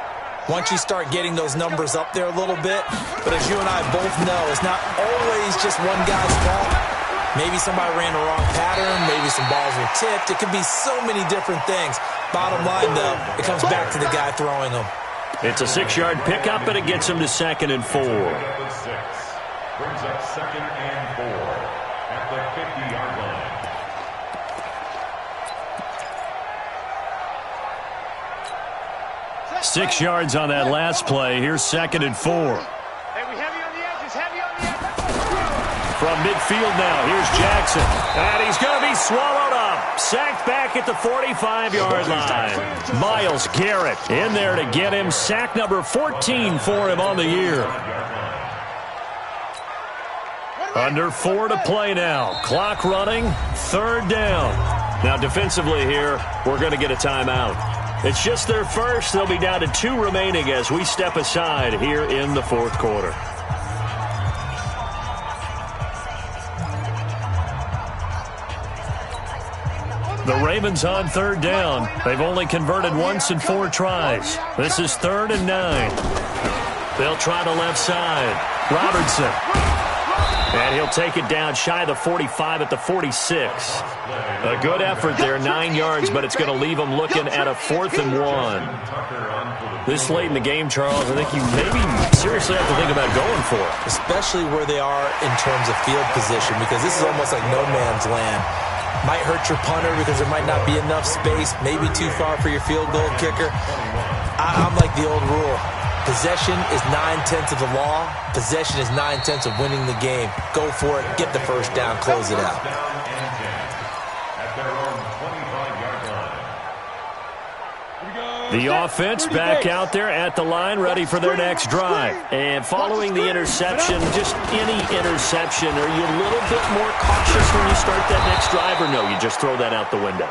once you start getting those numbers up there a little bit. But as you and I both know, it's not always just one guy's fault. Maybe somebody ran the wrong pattern. Maybe some balls were tipped. It could be so many different things. Bottom line, though, it comes back to the guy throwing them. It's a 6-yard pickup, and it gets him to 2nd and 4. Brings up 2nd and 4 at the 50-yard line. 6 yards on that last play. Here's 2nd and 4. Hey, we heavy on the edges. From midfield now, here's Jackson. And he's going to be swallowed up. Sacked back at the 45-yard line. Myles Garrett in there to get him. Sack number 14 for him on the year. Under 4 to play now. Clock running. 3rd down. Now defensively here, we're going to get a timeout. It's just their first. They'll be down to 2 remaining as we step aside here in the 4th quarter. The The Ravens on third down. They've only converted once in 4 tries. This is 3rd and 9. They'll try the left side. Robertson. And he'll take it down shy of the 45 at the 46. A good effort there, 9 yards, but it's going to leave them looking at a 4th and 1. This late in the game, Charles, I think you maybe seriously have to think about going for it. Especially where they are in terms of field position, because this is almost like no man's land. Might hurt your punter because there might not be enough space, maybe too far for your field goal kicker. I'm like the old rule. Possession is 9/10 of the law. Possession is 9/10 of winning the game. Go for it. Get the first down. Close it out. The offense back out there at the line, ready for their next drive. And following the interception, just any interception, are you a little bit more cautious when you start that next drive, or no, you just throw that out the window?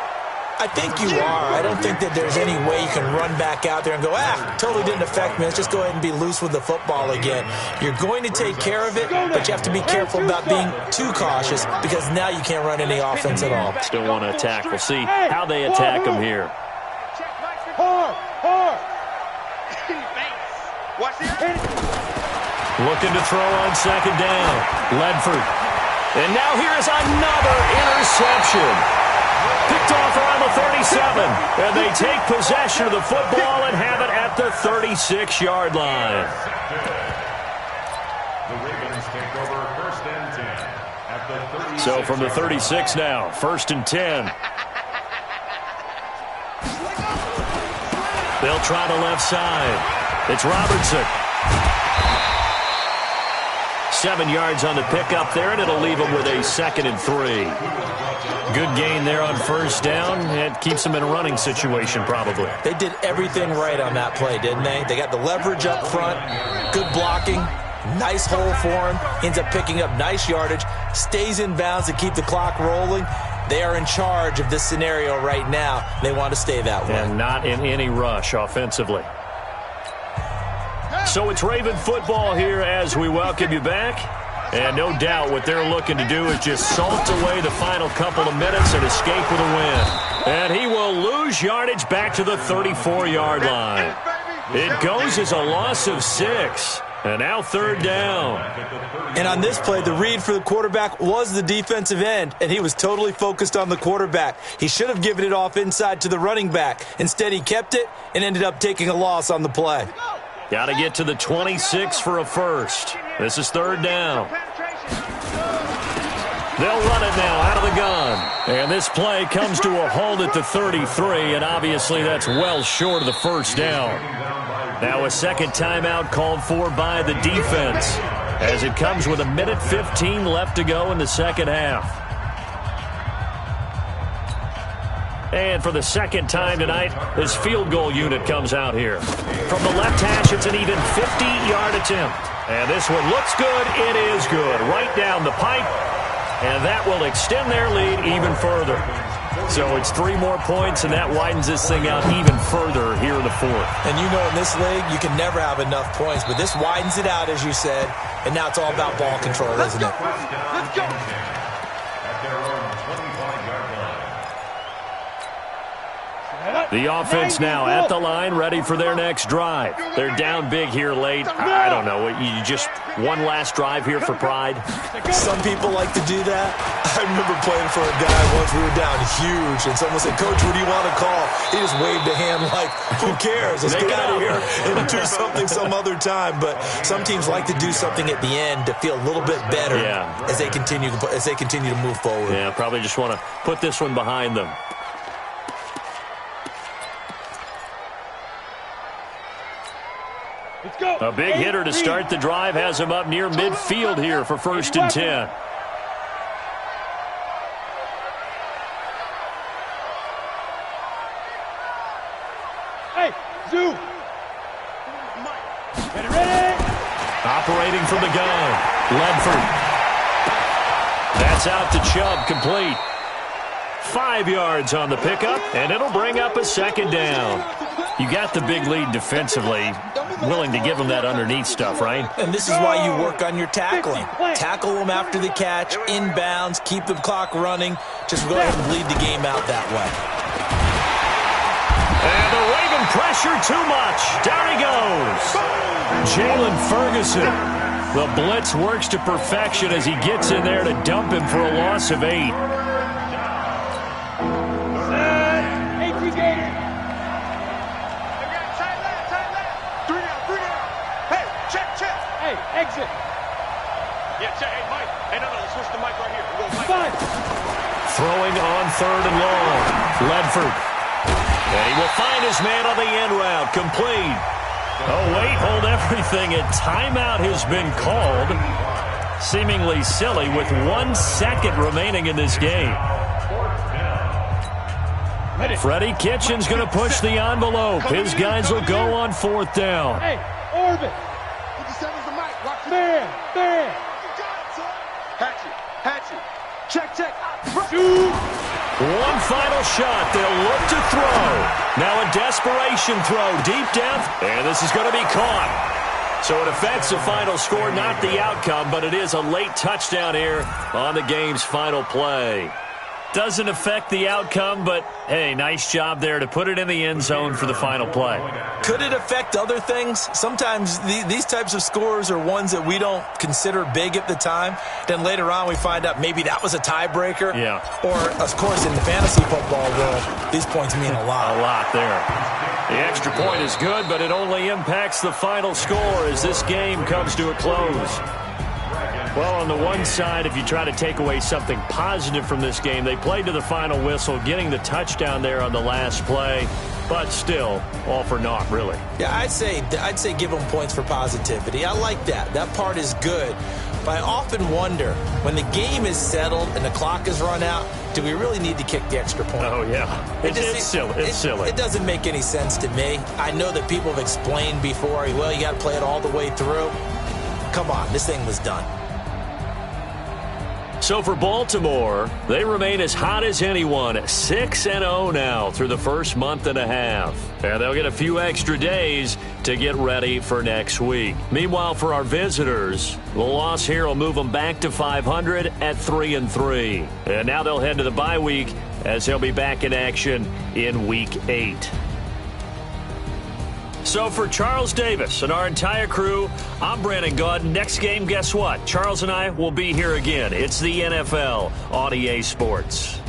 I think you are. I don't think that there's any way you can run back out there and go, totally didn't affect me. Let's just go ahead and be loose with the football again. You're going to take care of it, but you have to be careful about being too cautious because now you can't run any offense at all. Still want to attack. We'll see how they attack them here. Hard. Looking to throw on 2nd down. Ledford. And now here is another interception. Picked off around the 37. And they take possession of the football and have it at the 36-yard line. The Ravens take over 1st and 10 at the 36. So from the 36 now, 1st and 10. They'll try the left side. It's Robertson. 7 yards on the pickup there, and it'll leave them with a 2nd and 3. Good gain there on 1st down. It keeps them in a running situation, probably. They did everything right on that play, didn't they? They got the leverage up front, good blocking, nice hole for him. Ends up picking up nice yardage, stays in bounds to keep the clock rolling. They are in charge of this scenario right now. They want to stay that way. And not in any rush offensively. So it's Raven football here as we welcome you back. And no doubt what they're looking to do is just salt away the final couple of minutes and escape with a win. And he will lose yardage back to the 34-yard line. It goes as a loss of 6. And now 3rd down. And on this play, the read for the quarterback was the defensive end, and he was totally focused on the quarterback. He should have given it off inside to the running back. Instead, he kept it and ended up taking a loss on the play. Got to get to the 26 for a first. This is 3rd down. They'll run it now out of the gun. And this play comes to a halt at the 33, and obviously that's well short of the 1st down. Now a 2nd timeout called for by the defense as it comes with 1:15 left to go in the 2nd half. And for the 2nd time tonight, this field goal unit comes out here. From the left hash, it's an even 50-yard attempt. And this one looks good. It is good. Right down the pipe. And that will extend their lead even further. So it's 3 more points, and that widens this thing out even further here in the 4th. And you know in this league, you can never have enough points, but this widens it out, as you said, and now it's all about ball control, isn't it? Let's go. At their own 25-yard line. The offense now at the line, ready for their next drive. They're down big here late. I don't know. You just one last drive here for pride? Some people like to do that. I remember playing for a guy once. We were down huge, and someone said, "Coach, what do you want to call?" He just waved a hand like, who cares? Let's get out of here and do something some other time. But some teams like to do something at the end to feel a little bit better as they continue to move forward. Yeah, probably just want to put this one behind them. Let's go. A big hitter to start the drive has him up near midfield here for 1st and 10. Hey, Zoo. Ready. Operating from the gun, Ledford. That's out to Chubb, complete. 5 yards on the pickup, and it'll bring up a 2nd down. You got the big lead defensively, willing to give them that underneath stuff, right? And this is why you work on your tackling. Tackle them after the catch, inbounds, keep the clock running. Just go ahead and bleed the game out that way. And the Raven pressure too much. Down he goes. Jalen Ferguson. The blitz works to perfection as he gets in there to dump him for a loss of 8. Exit. Yeah, check. Hey, Mike. Hey, no, switch the mic right here. We'll go Mike. Throwing on 3rd and long. Ledford. And he will find his man on the end route. Complete. Oh, wait, hold everything. A timeout has been called. Seemingly silly with 1 second remaining in this game. Freddie Kitchen's going to push the envelope. His guys will go on 4th down. Hey, orbit. Man. Hatchet. Check. Shoot. One final shot. They'll look to throw. Now a desperation throw deep down. And this is going to be caught. So it affects the final score, not the outcome, but it is a late touchdown here on the game's final play. Doesn't affect the outcome, but, hey, nice job there to put it in the end zone for the final play. Could it affect other things? Sometimes these types of scores are ones that we don't consider big at the time. Then later on we find out maybe that was a tiebreaker. Yeah. Or, of course, in the fantasy football world, these points mean a lot. A lot there. The extra point is good, but it only impacts the final score as this game comes to a close. Well, on the one side, if you try to take away something positive from this game, they played to the final whistle, getting the touchdown there on the last play, but still, all for naught, really. Yeah, I'd say give them points for positivity. I like that. That part is good. But I often wonder, when the game is settled and the clock is run out, do we really need to kick the extra point? Oh, yeah. It's silly. It's silly. It doesn't make any sense to me. I know that people have explained before, well, you got to play it all the way through. Come on, this thing was done. So for Baltimore, they remain as hot as anyone, 6-0 now through the first month and a half. And they'll get a few extra days to get ready for next week. Meanwhile, for our visitors, the loss here will move them back to 500 at 3-3. And now they'll head to the bye week as they'll be back in action in Week 8. So for Charles Davis and our entire crew, I'm Brandon Gaudin. Next game, guess what? Charles and I will be here again. It's the NFL on EA Sports.